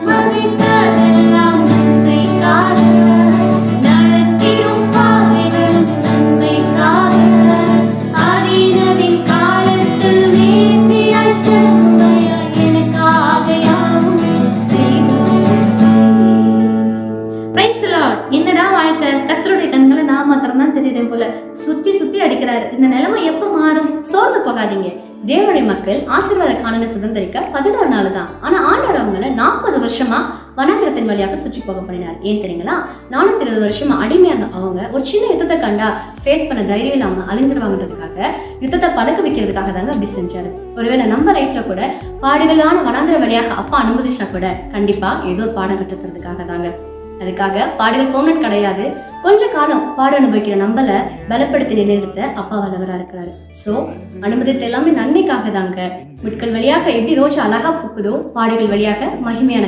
மறைத்ததெல்லாம் நன்மைக்காக, நடத்திடும் பாதைகளும் நன்மைக்காக, ஆதினதின் காலத்தில் நேர்த்தியாய் செம்மையாய் எனக்காக யாவும் செய்தருள்வீர். Praise the Lord. என்னடா வாழ்க்கை, கர்த்தருடைய கண்களை நான் மாத்திரம் தான் தெரியுறேன் போல, சுத்தி சுத்தி அடிக்கிறாரு. இந்த நிலைமை எப்ப மாறும்? சோர்ந்து போகாதீங்க. தேவனுடைய மக்கள் ஆசீர்வாத காணனை சுதந்திரிக்க 16 நாள் தான். ஆனா ஆண்டவர் அவங்கள 40 வருஷமா வனாந்திரத்தின் வழியாக சுற்றி போக பண்ணினார். ஏன் தெரியுங்களா? 420 வருஷமா அடிமையான அவங்க ஒரு சின்ன யுத்தத்தை கண்டா ஃபேஸ் பண்ண தைரியம் இல்லாம அழிஞ்சிருவாங்கன்றதுக்காக, யுத்தத்தை பழக்க வைக்கிறதுக்காக தாங்க அப்படி செஞ்சாரு. ஒருவேளை நம்ம லைஃப்ல கூட பாடுகளான வனாந்திர வழியாக அப்பா அனுமதிச்சா கூட கண்டிப்பா ஏதோ ஒரு பாடம் கற்றுக்கிறதுக்காக தாங்க. அதுக்காக பாடுகள் பெர்மனன்ட் கிடையாது. கொஞ்ச காலம் பாடு அனுபவிக்கிற நம்மள பலப்படுத்தி நிலைநிறுத்த அப்பா வல்லவரா இருக்கிறாரு. சோ அனுமதித்த எல்லாமே நன்மைக்காக தாங்க. முட்கள் வழியாக எப்படி ரோஜா அழகா பூக்குதோ, பாடுகள் வழியாக மகிமையான